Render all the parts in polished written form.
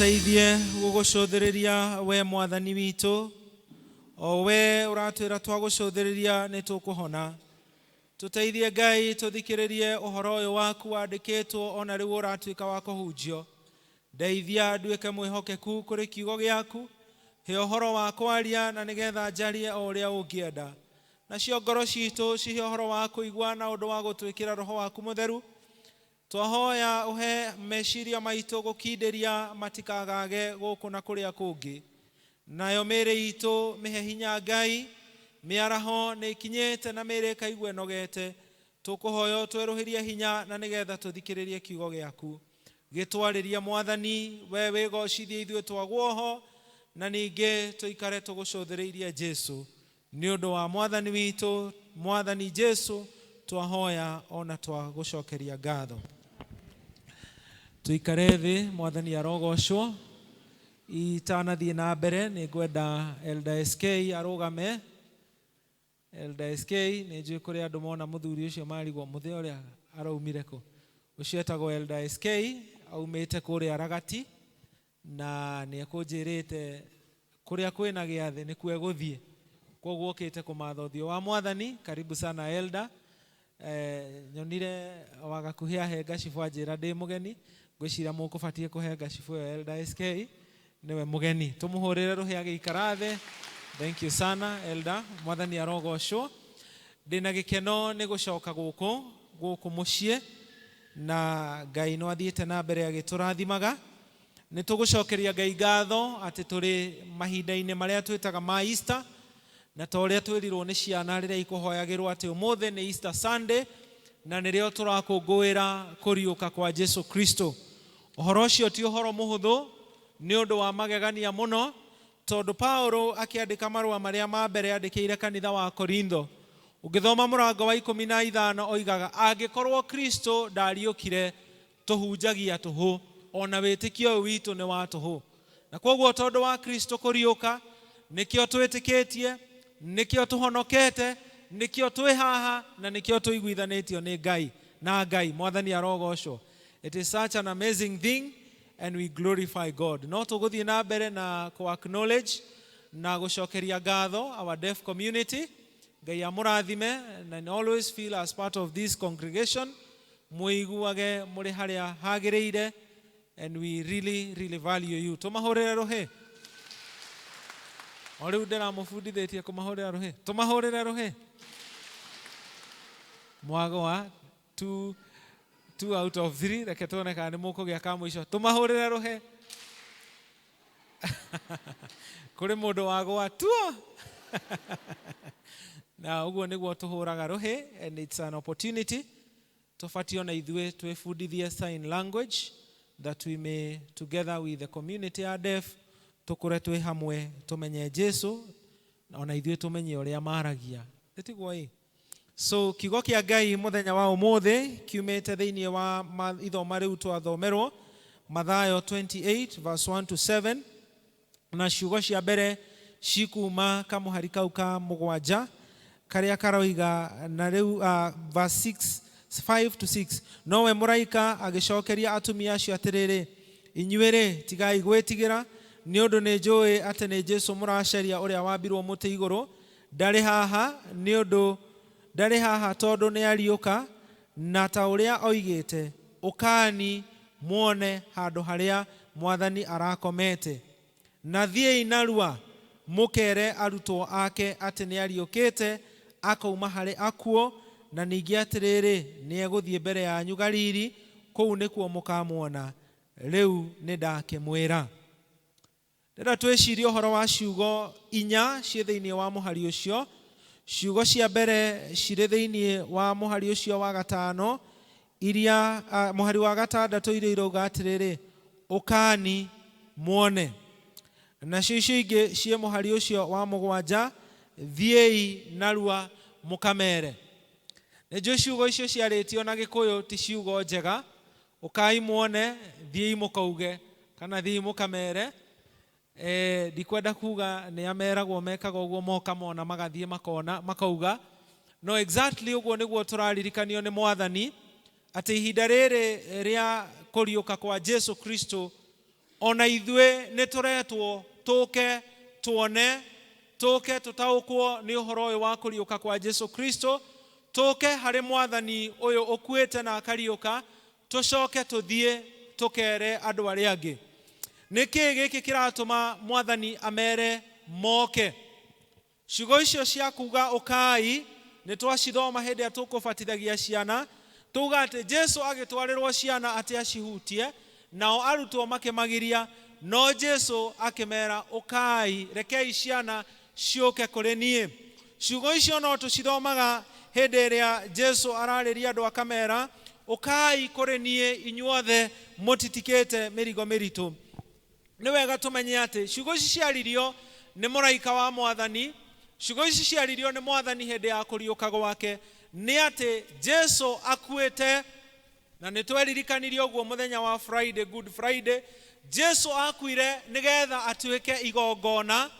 tuteithie gugucũthĩrĩria we mwathani witũ, o we ũratwĩra twagucũthĩrĩria nĩ tũkũhona. Tuteithie Ngai tuthikĩrĩrie ũhoro ũyũ waku wandĩkĩtwo ona rĩu ũratuĩka wa kũhunjio. Ndeithia nduĩke mwĩhokeku kũrĩ kiugo gĩaku, he ũhoro wa kwaria na nĩgetha njarie o ũrĩa ũngĩenda. Nacio ngoro citũ cihe ũhoro wa kũigua na ũndũ wa gũtwĩkĩra Roho waku Mũtheru. Twahoya uhe meciria maitũ gũkindĩria matikagage gũkũ na kũrĩa kũngĩ. Nayo mĩĩrĩ itũ mĩhe hinya Ngai, mĩaraho nĩ ikinyĩte na mĩĩrĩ ĩkaigua ĩnogete. Tũkũhoya twerũhĩrie hinya na nĩgetha tũthikĩrĩrie kiugo gĩaku. Gĩtwarĩria Mwathani, we wĩgocithie ithuĩ twaguoho, na ningĩ tũikare tũgũcũthĩrĩirie Jesu. Nĩ ũndũ wa Mwathani witũ, Mwathani Jesu, twahoya ona twagũcokeria ngatho. Tuikare thĩ, Mwathani arogocwo. Itanathiĩ na mbere nĩ ngwenda Elder SK arũgame. Elder SK nĩ njũĩ kũrĩ andũ mona mũthuri ũcio marigwo mũthĩ ũrĩa araumire kũ. Ũcio etagwo Elder SK, aumĩte kũrĩa Ragati, na nĩ ekũnjĩrĩte kũrĩa kwĩna gĩathĩ nĩkuo egũthiĩ. Koguo ũkĩte kũmatha ũthiũ wa Mwathani. Karibu sana Elder. Nyonire wagakuhia he ngacibũ anjĩra ndĩ mũgeni. Ngwĩciria mũkũbatiĩ kũhe ngacibũ ĩyo Elder SK, niwe mũgeni. Tũmũhũrĩre rũhĩ agĩikara thĩ. Thank you sana Elder. Mwathani arogocwo. Ndĩna gĩkeno nĩ gũcoka gũkũ mũciĩ, na Ngai no athiĩte na mbere agĩtũrathimaga. Nĩ tũgũcokeria Ngai ngatho atĩ tũrĩ mahinda-inĩ marĩa twĩtaga ma Easter, na ta ũrĩa twĩrirwo nĩ ciana rĩrĩa ikũhoyagĩrwo atĩ ũmũthĩ nĩ Easter Sunday, na nĩrĩo tũrakũngũĩra kũriũka kwa Jesu Kristo. Ũhoro ũcio ti ũhoro mũhũthũ, nĩ ũndũ wa magegania mũno, tondũ Paulo akĩandĩka marũa marĩa ma mbere andĩkĩire kanitha wa Korintho, ũngĩthoma mũrango wa 15 oigaga angĩkorwo Kristo ndariũkire tũhunjagia tũhũ, ona wĩtĩkio ũyũ witũ nĩ wa tũhũ. Na koguo tondũ wa Kristo kũriũka, nĩkĩo twĩtĩkĩtie, nĩkĩo tũhonokete, nĩkĩo twĩ haha, na nĩkĩo tũiguithanĩtio nĩ Ngai na Ngai. Mwathani arogocwo. It is such an amazing thing, and we glorify God. No tũgũthiĩ na mbere na acknowledge na gũcokeria ngatho our deaf community. Ngai amũrathime, and always feel as part of this congregation. Mũiguage mũrĩ harĩa hagĩrĩire, and we really, really value you. Tũmahũrĩre rũhĩ. O rĩu ndĩramũbundithĩtie kũmahũrĩra rũhĩ. Tũmahũrĩre rũhĩ. Mwagwa 2 out of 3. Reke tuone kana nĩ mũkũgĩa ka mũico. Tũmahũrĩre rũhĩ. Kũrĩ mũndũ wagwa tuo. Na ũguo nĩguo tũhũraga rũhĩ, and it's an opportunity tũbatiĩ ona ithuĩ twĩbundithie sign language, that we may together with the community are deaf tukure twĩ hamwe tumenye Jesu, ona ithuĩ tumenye ũrĩa maragia. Tĩtiguo ĩ. So kiugo kĩa Ngai mũthenya wa ũmũthĩ kiumĩte thĩinĩ wa ithoma rĩu twathomerwo Mathayo 28 verse 1 to 7, na ciugo cia mbere cikuma kamũhari kau ka 7 karĩa karoiga na rĩu verse 5 to 6. Nowe mũraika agĩcokeria atumia acio atĩrĩrĩ, inyuĩ-rĩ tigai gwĩtigĩra, nĩ ũndũ nĩ njũĩ atĩ nĩ Jesu mũracaria ũrĩa wambirwo mũtĩ igũrũ. Ndarĩ haha tondũ nĩ ariũka, na ta ũrĩa oigĩte, ũkani muone handũ harĩa Mwathani arakomete. Na thiĩi narua mũkere arutwo ake atĩ nĩ ariũkĩte akauma harĩ akuo, na ningĩ atĩrĩrĩ nĩ egũthiĩ mbere yanyu Galili, kũu nĩkuo mũkamuona. Rĩu nĩ ndakĩmwĩra. Rĩrĩa twĩciria ũhoro wa ciugo 4 ciĩ thĩinĩ wa mũhari ũcio, ciugo cia mbere cirĩ thĩinĩ wa mũhari ũcio wa 5, iria mũhari wa 6 iria irauga atĩrĩrĩ, ũkani muone. Nacio icio ingĩ ciĩ mũhari ũcio wa 7, thiĩi narua mũkamere. Nĩnjũĩ ciugo icio ciarĩtio na Gĩkũyũ ti ciugo njega. Ũkai muone, thiĩi mũkauge, kana thiĩi mũkamere. Ndikwenda kuga nĩ ameragwo mekaga ũguo moka mona magathiĩ makauga. No, exactly ũguo nĩguo tũraririkanio nĩ Mwathani atĩ ihinda rĩrĩ rĩa kũriũka kwa Jesu Kristo ona ithwe nituretwo tuke tuone, tuke tutaukwo ni uhoro uyu wa kuriuka kwa Jesu Kristo, tuke hari mwathani uyu ukuite na akariuka, tucoke tuthie tukere andu aria angi. Niki giki kiratuma mwathani amere moke? Ciugo icio cia kuga ukai ni twacithoma hindi ya tukubatithagia ciana, tuga ati Jesu agitwarirwo ciana ati acihutie, nao arutwo makimagiria, no Jesu akimera ukai, rekei ciana ciuke kuri nie. Ciugo icio no tucithomaga hindi iria Jesu arariria andu akamera ukai kuri nie inyuothe mutitikite mirigo miritu. Ni wega tumenye ati ciugo ici ciaririo ni muraika wa mwathani, ciugo ici ciaririo ni mwathani hindi ya kuriuka gwake, ni ati Jesu akuite, na nitweririkanirio guo muthenya wa Friday, Good Friday. Jesu akuire nigetha atuike igongona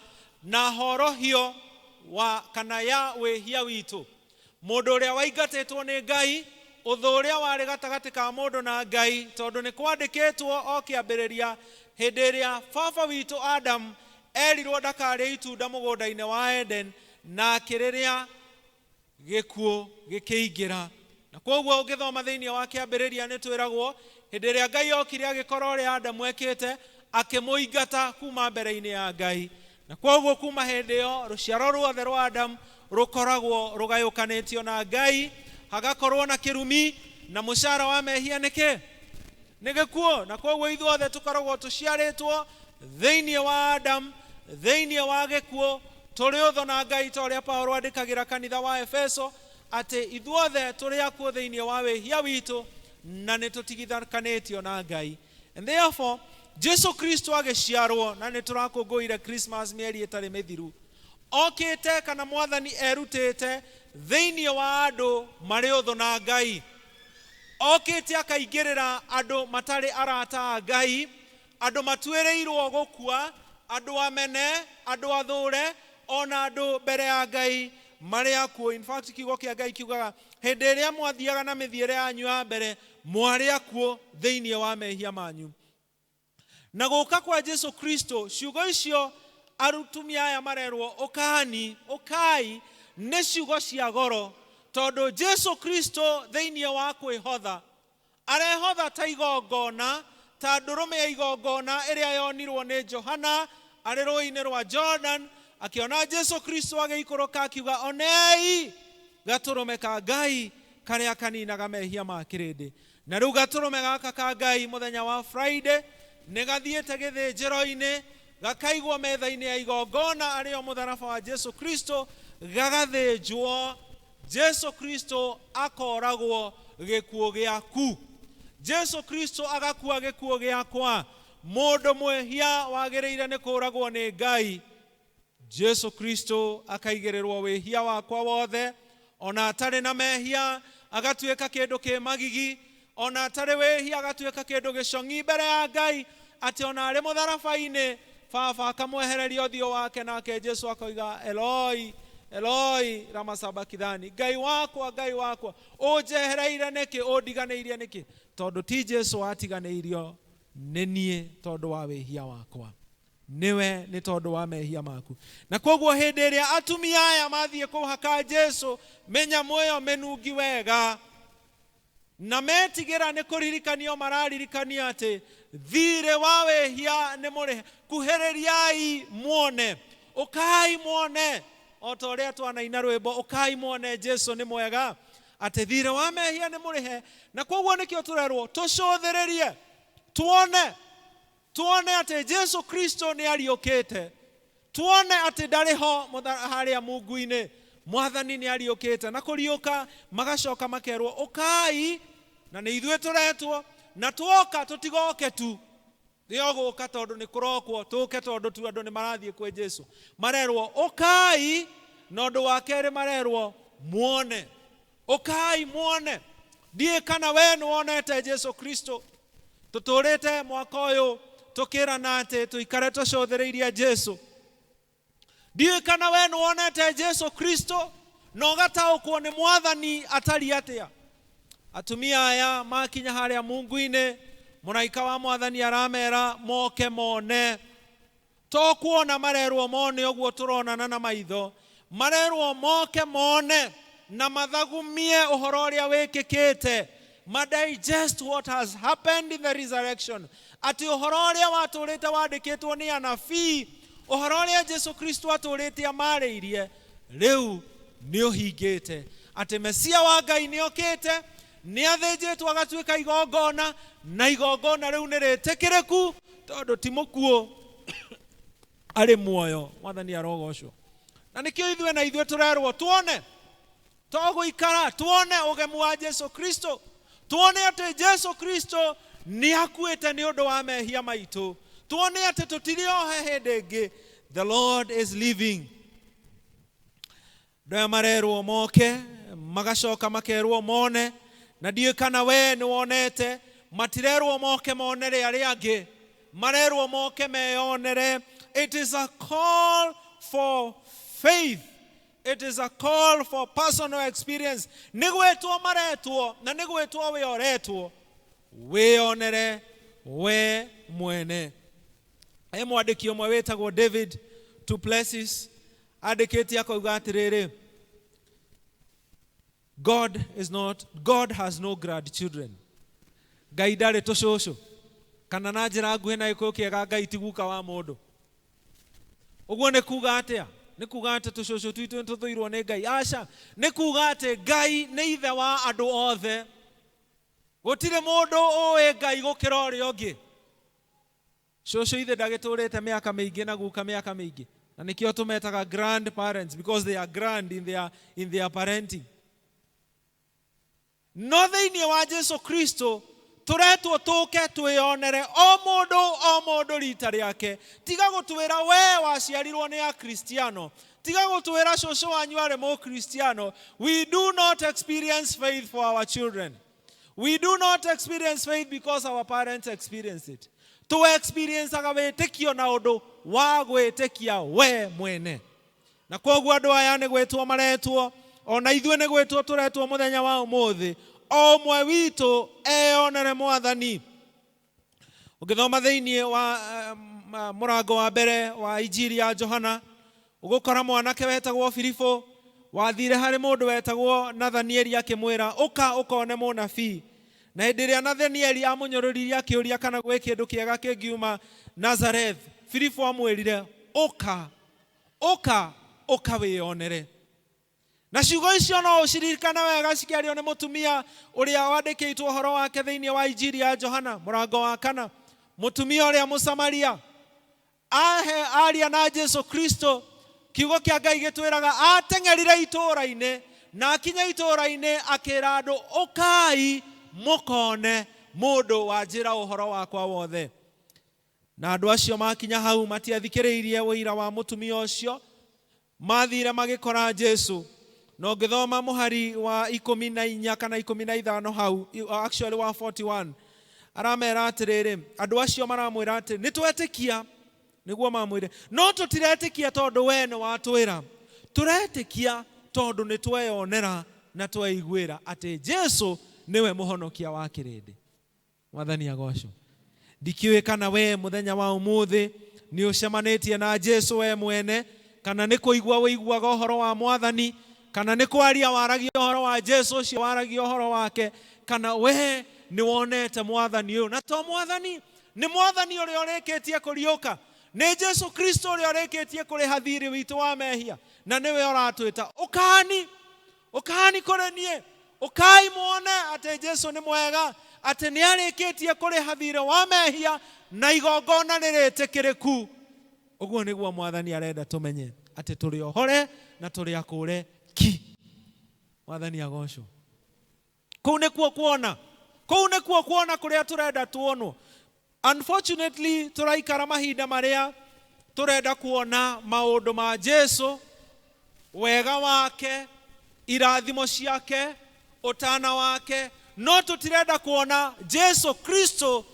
na horohio wa kana ya wehia witu. Mundu uria waigatitwo ni Ngai, uthu uria wari gatagati ka mundu na Ngai, tondu ni kwandikitwo o kiambiriria hindi iria baba witu Adam erirwo ndakarie itunda mugunda-ini wa Eden, na kiriria gikuo gikiingira. Na koguo ungithoma thiini wa kiambiriria ni twiragwo hindi iria Ngai okire agikora uria Adam ekite, akimuingata kuma mbere-ini ya Ngai. Na koguo kuma hindi yo ruciaro ruothe rwa Adam rukoragwo rugayukanitio na Ngai, hagakorwo na kirumi, na mucara wa mehia niki ni gikuo. Na koguo ithuothe tukoragwo tuciaritwo thiini wa Adam, thiini wa gikuo, turi utho na Ngai, ta uria Paulo andikagira kanitha wa Efeso ati ithuothe turi akuo thiini wa wehia witu na nitutigithankanitio na Ngai. And therefore Jesu Kristo agiciarwo, na niturakunguire Christmas mieri itari mithiru, okite kana mwathani erutite thiini wa andu mari utho na Ngai. Okite akaingirira andu matari arata a Ngai, andu matwireirwo gukua, andu amene, andu athure, ona andu mbere ya Ngai mari akuo. In fact kiugo kia Ngai kiugaga hindi iria mwathiaga na mithiire yanyu ya mbere mwari akuo thiini wa mehia manyu. Na guka kwa Jesu Kristo, ciugo icio arutumia aya marerwo ukani, ukai, ni ciugo cia goro, tondu Jesu Kristo thiini wa kwihotha arehotha ta igongona, ta ndurume ya igongona iria yonirwo ni Johana ari rũĩ-inĩ rwa Jordan, akiona Jesu Kristo agĩikũrũka akiuga, onei gaturume ka Ngai karia kaninaga mehia ma kĩrĩndĩ. Na rĩu gaturume gaka ka Ngai muthenya wa Friday nĩ gathiĩte gĩthĩnjĩro-inĩ, gakaigwo metha-inĩ ya igongona arĩo mũtharaba wa Jesu Kristo, gagathĩnjwo, Jesu Kristo akoragwo gĩkuũ gĩaku, Jesu Kristo agakua gĩkuũ gĩakwa. Mũndũ mwĩhia wagĩrĩire nĩ kũragwo nĩ Ngai, Jesu Kristo akaigĩrĩrwo wĩhia wakwa wothe, ona atarĩ na mehia agatuĩka kĩndũ kĩ magigi, ona atarĩ wĩhia agatuĩka kĩndũ gĩcong'i mbere ya Ngai, atĩ ona arĩ mũtharaba-inĩ baba akamwehereria ũthiũ wake, nake Jesu akoiga, Eloi Eloi lama sabakithani, Ngai wakwa ũnjehereire nĩkĩ, ũndiganĩirie nĩkĩ? Tondũ ti Jesu atiganĩirio nĩ niĩ tondũ wa wĩhia wakwa, niwe nĩ tondũ wa mehia maku. Na koguo hĩndĩ ĩrĩa atumia aya mathiĩ kũhaka Jesu mĩnyamũ ĩyo mĩnungi wega, na metigĩra nĩ kũririkanio mararirikania atĩ thirĩ wa wĩhia nĩ mũrĩhe, kuhĩrĩriai muone, ũkai muone, o ta ũrĩa twanaina rwĩmbo, ũkai muone Jesu nĩ mwega, atĩ thirĩ wa mehia nĩ mũrĩhe. Na koguo nĩkĩo tũrerwo tũcũthĩrĩrie, tuone atĩ Jesu Kristo nĩ ariũkĩte, tuone atĩ ndarĩ ho harĩa Mungu-inĩ, mwathani nĩ ariũkĩte. Na kũriũka magacoka makerwo ũkai, na nĩ ithuĩ tũretwo, na tuoka tũtigoke tu rĩo gũka tondũ nĩ kũrokwo, tũke tondũ tu andũ nĩ marathiĩ kwĩ Jesu. Marerwo ũkai, na ũndũ wa kerĩ marerwo muone, ũkai muone. Ndiĩ kana we nĩ wonete Jesu Kristo? Tũtũrĩte mwaka ũyũ tũkĩrana atĩ tũikare tũcũthĩrĩirie Jesu. Ndiĩ kana we nĩ wonete Jesu Kristo na ũgataũkwo nĩ mwathani atari atĩa? Atumia aya makinya harĩa Mungu-inĩ Mũraika wa Mwathani aramera moke mone. To kuona marerwo mone ũguo tũronana na maitho. Marerwo moke mone na mathagumie ũhoro ũrĩa wĩkĩkĩte. Digest what has happened in the resurrection. Ati ũhoro ũrĩa watũrĩte wandĩkĩtwo nĩ anabii, ũhoro ũrĩa Jesu Kristo atũrĩte amarĩirie, rĩu nĩ ũhingĩte. Ati Mesia wa Ngai nĩ okĩte, nĩ athĩnjĩtwo agatuĩka igongona, na igongona rĩu nĩ rĩtĩkĩrĩku tondũ ti mũkuũ arĩ muoyo. Mwathani arogocwo. Na nĩkĩo ithuĩ na ithuĩ tũrerwo tuone, tũgũikara tuone ũgemu wa Jesu Kristo, tuone atĩ Jesu Kristo nĩ akuĩte nĩ ũndũ wa mehia maitũ, tuone atĩ tũtirĩ ohe hĩndĩ ĩngĩ. The Lord is living. Ndoya marerwo moke, magacoka makerwo mone, na ndiũ kana we nĩ wonete. Matirerwo moke monere arĩa angĩ, marerwo moke meyonere. It is a call for faith. It is a call for personal experience. Nĩgwĩtwo maretwo na nĩgwĩtwo wĩoretwo wĩonere we mwene. Mwandĩki ũmwe wĩtagwo David Duplessis andĩkĩte akauga atĩrĩrĩ, God has no grandchildren. Ngai ndarĩ tũcũcũ, kana na njĩra nguhĩ na gĩkũyũ kĩega Ngai ti guka wa mũndũ. Ũguo nĩ kuga atĩa? Nĩ kuga atĩ tũcũcũ twitũ tũthũirwo nĩ Ngai? Aca, nĩ kuga atĩ Ngai nĩ ithe wa andũ othe. Gũtirĩ mũndũ ũĩ Ngai gũkĩra ũrĩa ũngĩ. Cũcũ ithe ndagĩtũrĩte mĩaka mĩingĩ na guka mĩaka mĩingĩ, na nĩkĩo tũmetaga grandparents, because they are grand in their parenting. No thĩinĩ wa Jesu Kristo tũretwo tũke twĩonere o mũndũ rita rĩake. Tiga gũtwĩra we waciarirwo nĩ Akristiano, tiga gũtwĩra cũcũ wanyu arĩ Mũkristiano. We do not experience faith for our children. We do not experience faith because our parents experienced it. To experience aga wĩtĩkio na ũndũ wa gwĩtĩkia we mwene. Na kwoguo andũ aya nĩ gwĩtwo maretwo, ona ithuĩ nĩ gwĩtwo tũretwo mũthenya wa ũmũthĩ, o mwe witũ eyonere Mwathani. Ũngĩthoma thĩinĩ wa mũrango wa mbere wa Injili ya Johana, ũgũkora mwanake wetagwo Filipo wathire harĩ mũndũ wetagwo Nathanieli akĩmwĩra, ũka ũkone mũnabii. Na hĩndĩ ĩrĩa Nathanieli amũnyũrũririe akĩũria kana gwĩ kĩndũ kĩega kĩngiuma Nazareth, Filipo amwĩrire, ũka wĩonere. Na ciugo icio no ũciririkana wega cikĩario nĩ mũtumia ũrĩa wandĩkĩtwo ũhoro wake thĩinĩ wa Injili ya Johana mũrango wa 4. Mũtumia ũrĩa Mũsamaria aria na Jesu Kristo, kiugo kĩa Ngai gĩtwĩraga ateng'erire itũũra-inĩ, na akinya itũũra-inĩ akĩra andũ, ũkai mũkone mũndũ wanjĩra ũhoro wakwa wothe. Na andũ acio makinya hau matiathikĩrĩirie ũira wa mũtumia ũcio, mathire magĩkora Jesu. No ngĩthoma mũhari wa 14 kana 15 hau, actually wa 41, aramera atĩrĩrĩ, andũ acio maramwĩra atĩ nĩtwetĩkia, nĩguo mamwĩre, no tũtiretĩkia tondũ we nĩ watwĩra, tũretĩkia tondũ nĩtweyonera na tweiguĩra atĩ Jesu niwe mũhonokia wa kĩrĩndĩ. Mwathani agocwo. Ndikiũĩ kana we mũthenya wa ũmũthĩ nĩ ũcemanĩtie na Jesu we mwene, kana nĩ kũigua wĩiguaga ũhoro wa Mwathani, kana nĩ kwaria waragia ũhoro wa Jesu ũcio waragia ũhoro wake, kana we nĩ wonete Mwathani ũyũ. Na to Mwathani, nĩ Mwathani ũrĩa ũrĩkĩtie kũriũka, nĩ Jesu Kristo ũrĩa ũrĩkĩtie kũrĩha thirĩ witũ wa mehia, na nĩwe ũratwĩta, ũkani kũrĩ niĩ, ũkai muone atĩ Jesu nĩ mwega, atĩ nĩ arĩkĩtie kũrĩha thirĩ wa mehia, na igongona nĩ rĩtĩkĩrĩku. Ũguo nĩguo Mwathani arenda tũmenye, atĩ tũrĩ ohore na tũrĩ akũre ki. Mwathani agocwo. Kũu nĩkuo kuona kũrĩa tũrenda tuonwo. Unfortunately, tũraikara mahinda marĩa tũrenda kuona maũndũ ma Jesu, wega wake, irathimo ciake, ũtana wake, no tũtirenda kuona Jesu Kristo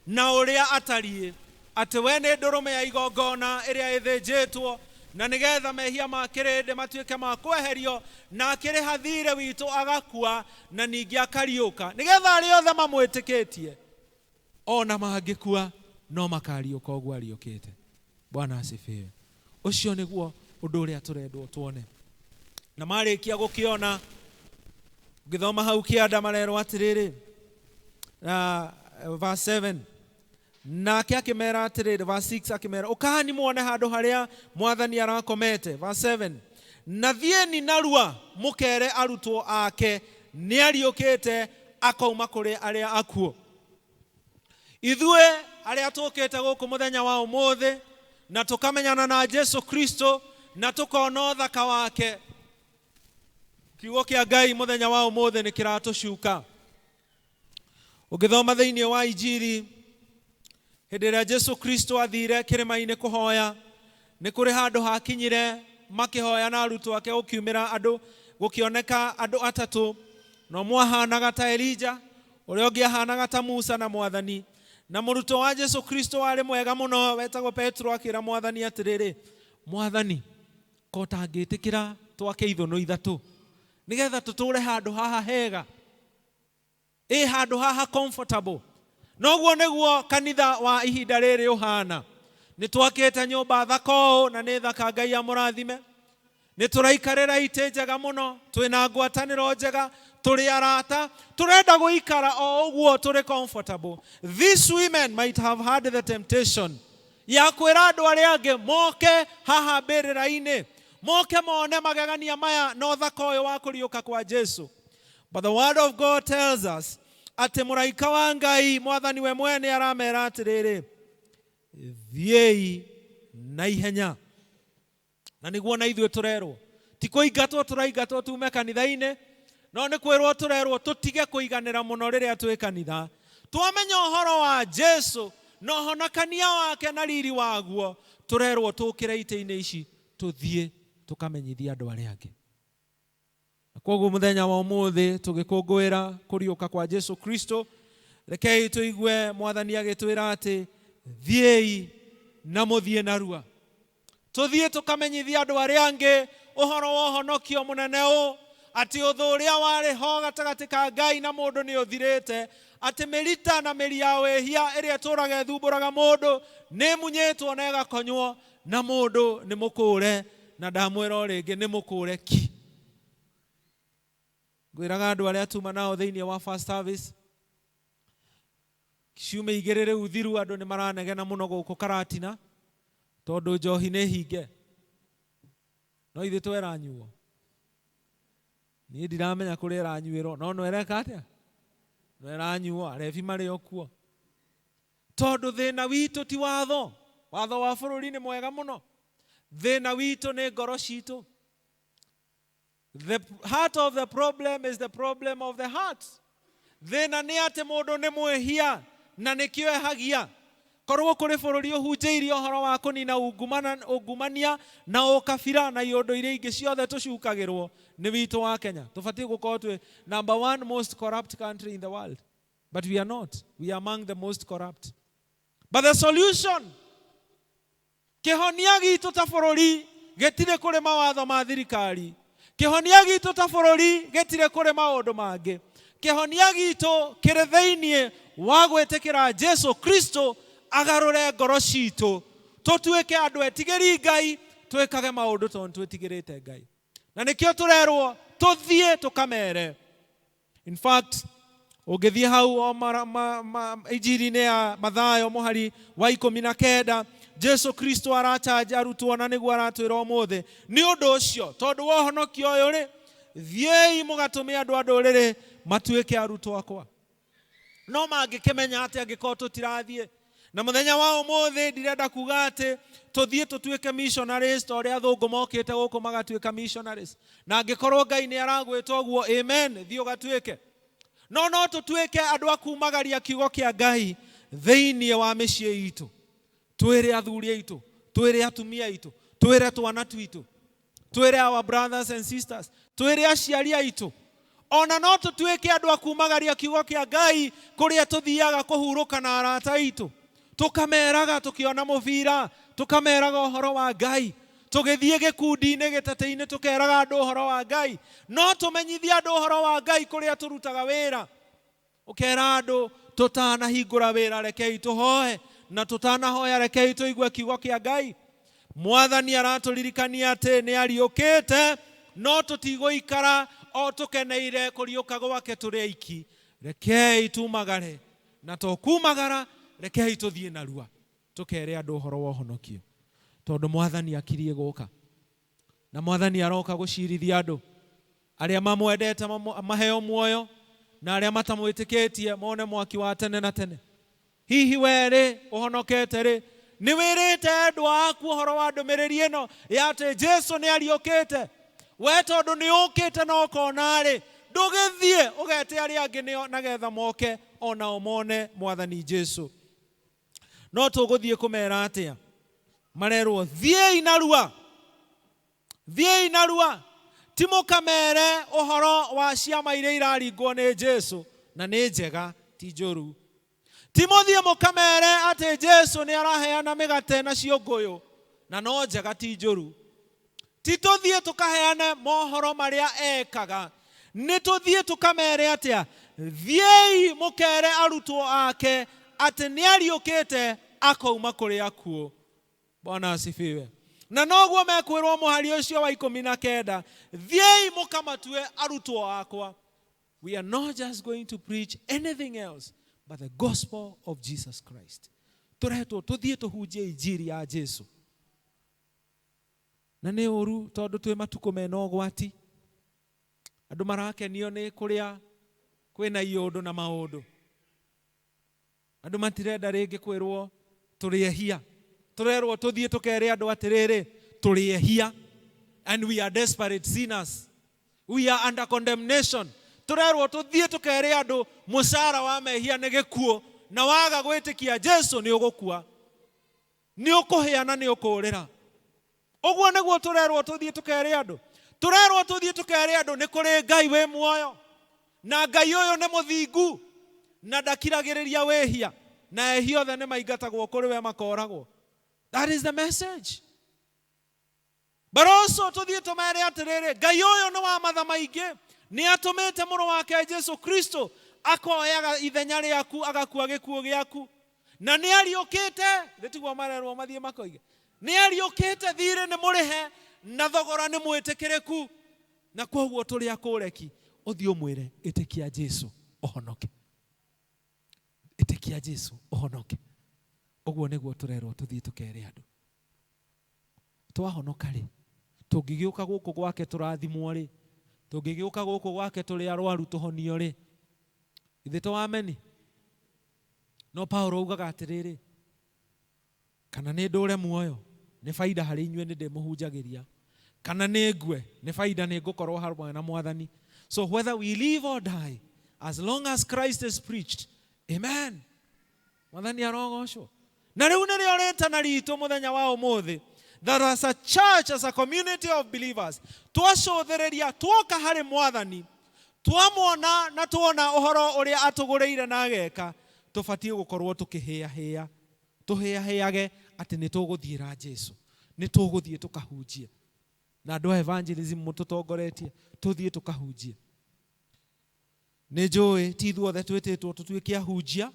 na ũrĩa atariĩ, atĩ we nĩ ndũrũme ya igongona ĩrĩa ĩthĩnjĩtwo, na nĩgetha mehia ma kĩrĩndĩ matuĩke ma kweherio, na akĩrĩha thirĩ witũ agakua, na ningĩ akariũka, nĩgetha arĩa othe mamwĩtĩkĩtie ona mangĩkua no makariũka ũguo ariũkĩte. Bwana asifiwe. Ũcio nĩguo ũndũ ũrĩa tũrendwo tuone. Na marĩkia gũkĩona, ngĩthoma hau kĩanda marerwo atĩrĩrĩ, verse 7, nake akĩmera atĩrĩrĩ, verse 6 akĩmera, ũkahani muone handũ harĩa Mwathani arakomete. Verse 7, na thieni narua mũkere arutwo ake nĩ ariũkĩte akauma kũrĩ arĩa akuo. Ithuĩ arĩa tũkĩte gũkũ mũthenya wa ũmũthĩ na tũkamenyana na Jesu Kristo na tũkona ũthaka wake, kiugo kĩa Ngai mũthenya wa ũmũthĩ nĩ kĩratũcuka. Ũngĩthoma thĩinĩ wa Injili, hĩndĩ ĩrĩa Jesu Kristo athire kĩrĩma-inĩ kũhoya, nĩ kũrĩ handũ hakinyire makĩhoya na arutwo ake gũkiumĩra andũ, gũkĩoneka andũ atatũ, na ũmwe ahanaga ta Elija, ũrĩa ũngĩ ahanaga ta Musa na Mwathani. Na mũrutwo wa Jesu Kristo warĩ mwega mũno wetagwo Petro akĩra Mwathani atĩrĩrĩ, Mwathani, ko tangĩtĩkĩra twake ithũnũ ithatũ nĩgetha tũtũre handũ haha hega, handũ haha comfortable. Noguo nĩguo kanitha wa ihinda rĩrĩ ũhana. Nĩ twakĩte nyũmba thaka ũũ na nĩ thaka, Ngai amũrathime. Nĩ tũraikarĩra itĩ njega mũno, twĩna ngwatanĩro njega, tũrĩ arata, tũrenda gũikara o ũguo tũrĩ comfortable. These women might have had the temptation ya kwĩra andũ arĩa angĩ moke haha mbĩrĩra-inĩ, moke mone magegania maya na ũthaka ũyũ wa kũriũka kwa Jesu. But the word of God tells us atĩ mũraika wa Ngai Mwathani we mwene aramera atĩrĩrĩ, thiĩi na ihenya. Na nĩguo na ithuĩ tũrerwo, ti kũingatwo tũraingatwo tume kanitha-inĩ, no nĩ kwĩrwo tũrerwo tũtige kũiganĩra mũno rĩrĩa twĩ kanitha. Twamenya ũhoro wa Jesu na ũhonokania wake na riri waguo, tũrerwo tũkĩre itĩ-inĩ ici tũthiĩ tũkamenyithia andũ arĩa angĩ. Koguo mũthenya wa ũmũthĩ tũgĩkũngũĩra kũriũka kwa Jesu Kristo, rekei tũigue Mwathani agĩtwĩra atĩ thiĩi na mũthiĩ narua. Tũthiĩ tũkamenyithia andũ arĩa angĩ ũhoro wa ũhonokio mũnene ũũ, atĩ ũthũ ũrĩa warĩ ho gatagatĩ ka Ngai na mũndũ nĩ ũthirĩte, atĩ mĩrita na mĩri ya wĩhia ĩrĩa tũraga ĩthumbũraga mũndũ nĩ munyĩtwo na ĩgakonywo, na mũndũ nĩ mũkũũre, na ndamwĩra o rĩngĩ nĩ mũkũũre ki. Ngwĩraga andũ arĩa tuma nao thĩinĩ wa first service, ciumia igĩrĩ rĩu thiru andũ nĩ maranegena mũno gũkũ Karatina tondũ njohi nĩ hinge. No ithuĩ tweranyuo, niĩ ndiramenya kũrĩa ĩranyuĩrwo, no ĩreka atĩa? No ĩranyuo, arebi marĩ o kuo. Tondũ thĩna witũ ti watho, watho wa bũrũri nĩ mwega mũno. Thĩna witũ nĩ ngoro citũ. The heart of the problem is the problem of the heart. Thĩna nĩ atĩ mũndũ nĩ mwĩhia na nĩkĩo ehagia. Korwo kũrĩ bũrũri ũhunjĩirie ũhoro wa kũnina ungumania na ũkabira na iũndũ iria ingĩ ciothe tũcukagĩrwo nĩ witũ wa Kenya. Tũbatiĩ gũkorwo twĩ number one most corrupt country in the world. But we are not. We are among the most corrupt. But the solution, kĩhonia gitũ ta bũrũri gĩtirĩ kũrĩ mawatho ma thirikari. Kĩhonia gitũ ta bũrũri gĩtirĩ kũrĩ maũndũ mangĩ. Kĩhonia gitũ kĩrĩ thĩinĩ wa gwĩtĩkĩra Jesu Kristo agarũre ngoro citũ, tũtuĩke andũ etigĩri Ngai, twĩkage maũndũ tondũ twĩtigĩrĩte Ngai. Na nĩkĩo tũrerwo tũthiĩ tũkamere. In fact, ũngĩthiĩ hau Injili-inĩ ya Mathayo mũhari wa 19, Jesu Kristo arachanja arutwo na nĩguo aratwĩra ũmũthĩ, nĩ ũndũ ũcio tondũ wa ũhonokio ũyũ rĩ, thiĩi mũgatũme andũ a ndũrĩrĩ matuĩke arutwo akwa. No mangĩkĩmenya atĩ angĩkorwo tũtirathiĩ. Na mũthenya wa ũmũthĩ ndirenda kuga atĩ tũthiĩ tũtuĩke missionaries ta ũrĩa athũngũ mokĩte gũkũ magatuĩka missionaries. Na angĩkorwo Ngai nĩ aragwĩta ũguo, amen, thiĩ ũgatuĩke. No tũtuĩke andũ a kumagaria kiugo kĩa Ngai thĩinĩ wa mĩciĩ itũ. Twĩre athuri aitũ, twĩre atumia aitũ, twĩre twana twitũ, twĩre our brothers and sisters, twĩre aciari aitũ. Ona no tũtuĩke andũ a kumagaria kiugo kĩa Ngai kũrĩa tũthiaga kũhurũka na arata aitũ. Tũkameraga tũkĩona mũbira, tũkameraga ũhoro wa Ngai. Tũgĩthiĩ gĩkundi-inĩ gĩtatĩ-inĩ tũkeraga andũ ũhoro wa Ngai. No tũmenyithie andũ ũhoro wa Ngai kũrĩa tũrutaga wĩra. Ũkera andũ tutanahingũra wĩra rekei tũhoe, na tũtanahoya rekei tũigue kiugo kĩa Ngai. Mwathani aratũririkania atĩ nĩ ariũkĩte, no tũtigũikara o tũkeneire kũriũka gwake tũrĩ aiki. Rekei tumagare, na tũkumagara rekei tũthiĩ narua tũkere andũ ũhoro wa ũhonokio, tondũ Mwathani akirie gũka. Na Mwathani aroka gũcirithia andũ arĩa mamwendete maheo muoyo, na arĩa matamwĩtĩkĩtie mone mwaki wa tene na tene. Hihi were ũhonokete rĩ? Nĩ wĩrĩte andũ aku ũhoro wa ndũmĩrĩri ĩno ya atĩ Jesu nĩ ariũkĩte? We tondũ nĩ ũkĩte na ũkona rĩ, ndũgĩthiĩ ũgete arĩa angĩ na getha moke onao mone Mwathani Jesu. No tũgũthiĩ kũmera atĩa? Marerwo thiĩi narua, thiĩi narua. Ti mũkamere ũhoro wa ciama iria iraringwo nĩ Jesu na nĩ njega, ti njũru. Ti mũthiĩ mũkamere atĩ Jesu nĩ araheana mĩgate na ciũngũyũ na no njega, ti njũru. Ti tũthiĩ tũkaheane mohoro marĩa ekaga. Nĩ tũthiĩ tũkamere atĩa? Thiĩi mũkere arutwo ake atĩ nĩ ariũkĩte akauma kũrĩ akuũ. Bwana asifiwe. Na noguo mekwĩrwo mũhari ũcio wa 19, thiĩi mũkamatue arutwo akwa. We are not just going to preach anything else but the gospel of Jesus Christ. Tũretwo tũthiĩ tũhunjie injiri ya Jesu. Na nĩ ũru tondũ twĩ matukũ mena ũgwati. Andũ marakenio nĩ kũrĩa kwĩna iũndũ na maũndũ. Andũ matirenda rĩngĩ kwĩrwo tũrĩehia. Tũrerwo tũthiĩ tũkere andũ atĩrĩrĩ, tũrĩehia, and we are desperate sinners. We are under condemnation. Tũrerwo tũthiĩ tũkere andũ mũcara wa mehia nĩ gĩkuũ, na waga gwĩtĩkia Jesu nĩ ũgũkua, nĩ ũkũhĩa na nĩ ũkũũrĩra. Ũguo nĩguo tũrerwo tũthiĩ tũkere andũ. Tũrerwo tũthiĩ tũkere andũ nĩ kũrĩ Ngai wĩ muoyo, na Ngai ũyũ nĩ mũthingu na ndakiragĩrĩria wĩhia, na ehia othe nĩ maingatagwo kũrĩ we makoragwo. That is the message. But also tũthiĩ tũmere atĩrĩrĩ, Ngai ũyũ nĩ wa matha maingĩ, nĩ atũmĩte mũrũ wake Jesu Kristo akoyaga ithenya rĩaku agakua gĩkuũ gĩaku, na nĩ ariũkĩte. Gĩtiguo marerwo mathiĩ makoige nĩ ariũkĩte, thirĩ nĩ mũrĩhe na thogora nĩ mwĩtĩkĩrĩku. Na kwoguo tũrĩ akũreki, ũthiĩ ũmwĩre ĩtĩkia Jesu ũhonoke, ĩtĩkia Jesu ũhonoke. Ũguo nĩguo tũrerwo tũthiĩ tũkere andũ. Twahonoka rĩ, tũngĩgĩũka gũkũ gwake tũrathimwo rĩ, tũngĩgĩũka gũkũ gwake tũrĩ arwaru tũhonio rĩ, ithe tũameni. No Paulo augaga atĩrĩrĩ, kana nĩ ndũre muoyo nĩ faida harĩ inyuĩ nĩ ndĩmũhunjagĩria, kana nĩ ngue nĩ faida nĩ ngũkorwo hamwe na Mwathani. So whether we live or die, as long as Christ is preached, amen. Mwathani arogocwo. Na rĩu nĩrĩo rĩtana ritũ mũthenya wa ũmũthĩ, that as a church, as a community of believers, twacũthĩrĩria tuoka harĩ Mwathani, twamwona na tuona ũhoro ũrĩa atũgũrĩire na ageka, tũbatiĩ gũkorwo tũkĩhĩahĩa, tũhĩahĩage atĩ nĩ tũgũthiĩra Jesu, nĩ tũgũthiĩ tũkahunjie. Na andũ a evangelism mũtũtongoretie, tũthiĩ tũkahunjie. Nĩ njũĩ ti ithuothe twĩtĩtwo tũtuĩke ahunjia,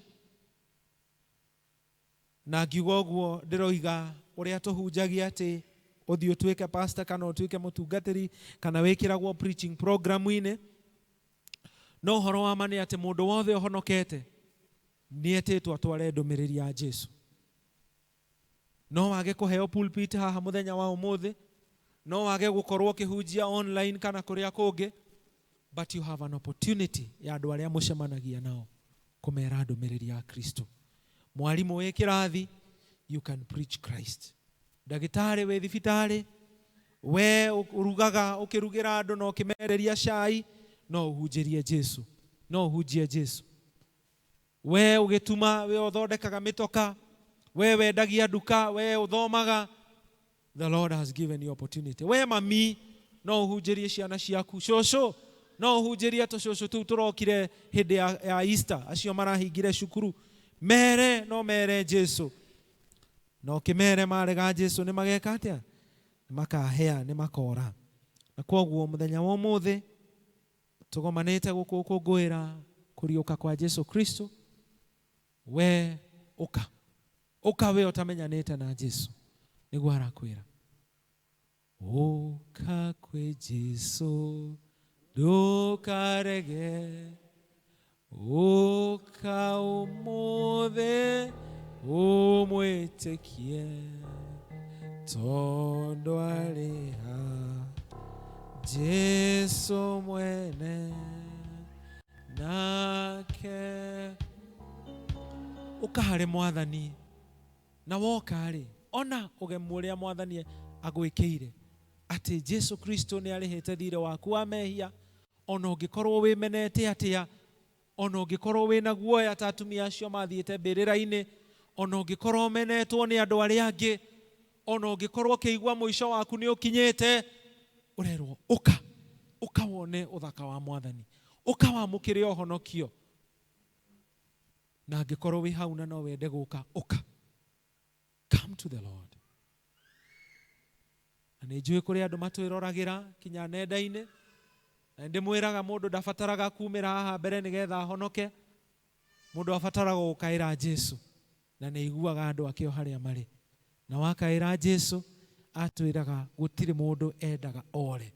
na ngiuga ũguo ndĩroiga ũrĩa tũhunjagia atĩ ũthiĩ ũtuĩke pastor kana ũtuĩke mũtungatĩri kana wĩkĩragwo preaching program-inĩ. No ũhoro wa ma nĩ atĩ mũndũ wothe ũhonokete nĩ etĩtwo atware ndũmĩrĩri ya Jesu. No wage kũheo pulpit haha mũthenya wa ũmũthĩ, no wage gũkorwo ũkĩhunjia online kana kũrĩa kũngĩ, but you have an opportunity ya andũ arĩa mũcemanagia nao kũmera ndũmĩrĩri ya Kristo. Mwarimũ wĩ kĩrathi, you can preach Christ. Ndagĩtarĩ wĩ thibitarĩ, we urugaga ũkĩrugĩra andũ na ũkĩmereria cai, no ũhunjĩrie Jesu, no ũhunjie Jesu. We ũgĩtuma, we ũthondekaga mĩtoka, we wendagia nduka, we ũthomaga, the Lord has given you opportunity. We mami, no ũhunjĩrie ciana ciaku. Cũcũ, no ũhunjĩrie tũcũcũ tũu tũrokire hĩndĩ ya Easter, acio marahingire cukuru. Mere, no mere Jesu. No kĩmere marega Jesu nĩ mageka atĩa? Nĩ makahĩa, nĩ makora. Na kwoguo mũthenya wa ũmũthĩ tũgomanĩte gũkũ gũkũngũĩra kũriũka kwa Jesu Kristo, we uka we utamenyanite na Jesu niguo arakwira uka kwe Jesu ndukarege uka umuthe umwitikie tondu ari ha Jesu mwene nake ukahare mwathani na wokari ona ugemu uria mwathani agwikire ati Jesu Kristo ni arihite thire waku wa mehia ona ungikorwo wimenete atia ona ungikorwo wina guoya ta atumia acio mathiite mbirira-ini ona ungikorwo menetwo ni andu aria angi ona ungikorwo kiigwa muico waku ni ukinyite urerwo uka wone uthaka wa mwathani uka wamukire ohonokio na angikorwo wi hau na no wende guka come to the Lord. Na nijue kuri andu matwiroragira kinya nenda-ini na ndimwiraga mundu ndabataraga kumira haha mbere nigetha honoke mundu abataraga gukaira Jesu na neiguaga andu akio haria mari na wakaira Jesu atwiraga gutire mundu endaga ore.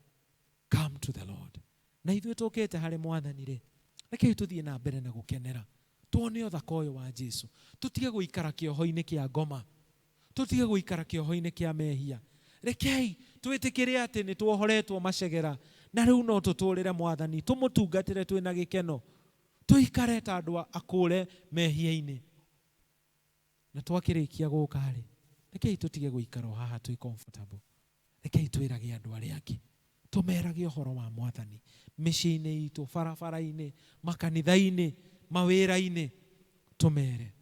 Come to the Lord. Na ithuĩ tukite hari mwathani ri reke tuthie na mbere na gukenera tuone uthaka uyu wa Jesu tutige guikara kioho-ini kia ngoma tutige guikara kioho-ini kia mehia rekei twitikire ati ni tuohoretwo macegera na riu no tuturire mwathani tumutungatire twina gikeno tuikare ta andu akure mehia-ini na twakirikia guka ri rekei tutige guikara haha twi comfortable rekei twirage andu aria angi tumerage uhoro wa mwathani micii-ini itu barabara-ini makanitha-ini mawira-ini tumere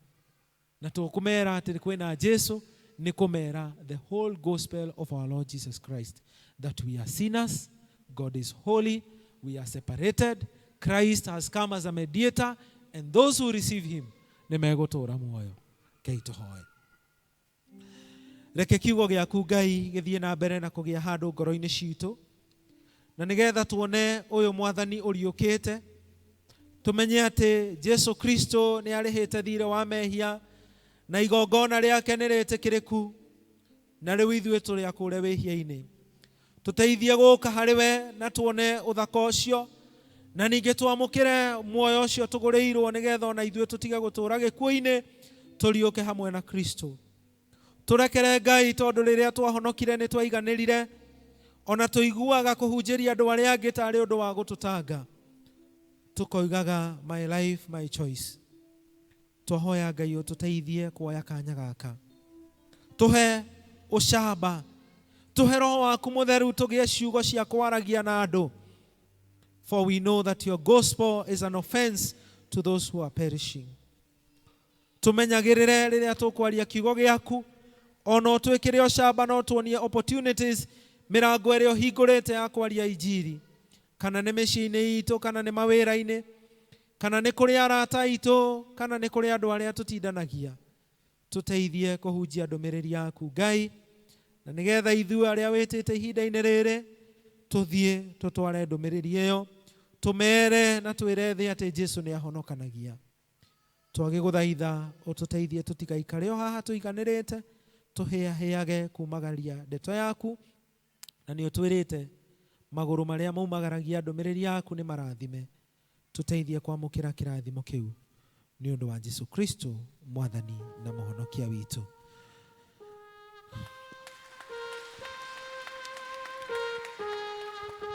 na tukumera ati kwina Jesu ni kumera the whole gospel of our Lord Jesus Christ that we are sinners, God is holy, we are separated, Christ has come as a mediator and those who receive him ni megutura muoyo. Kei tuhoe. Reke kiugo giaku Ngai githie na mbere na kugia handu ngoro-ini citu na nigetha tuone uyu mwathani uriukite tumenye ati Jesu Kristo ni arihite thire wa mehia na igongona riake ni ritikiriku na riu ithuĩ turi akure wihia-ini tuteithie guka hari we na tuone uthaka ucio na ningi twamukire muoyo ucio tuguriirwo nigetha ona ithuĩ tutige gutura gikuũ-ini turiuke hamwe na Kristo. Turekere Ngai tondu riria twahonokire ni twaiganirire ona tuiguaga kuhunjiria andu aria angi tari undu wa gututanga tukoigaga my life my choice. Twahoya Ngai ututeithie kuoya kanya gaka tuhe ucamba tuhe roho waku mutheru tugie ciugo cia kwaragia na andu for we know that your gospel is an offense to those who are perishing. Tumenyagirire riria tukwaria kiugo giaku ono twikire ucamba no tuonie opportunities mirango iria hingurite ya kwaria injiri kana ni micii-ini itu kana ni mawira-ini kana ni kuri arata itu kana ni kuri andu aria tutindanagia tuteithie kuhunjia ndumiriri yaku Ngai na nigetha ithuĩ aria witite ihinda-ini riri tuthie tutware ndumiriri iyo tumere na twire thi ati Jesu ni ahonokanagia. Twagiguthaitha ututeithie tutigaikare o haha tuiganirite tuhiahiage kumagaria ndeto yaku na ni utwirite maguru maria maumagaragia ndumiriri yaku ni marathime. Tuteithie kwamukira kirathimo kiu ni undu wa Jesu Kristo mwathani na muhonokia witu.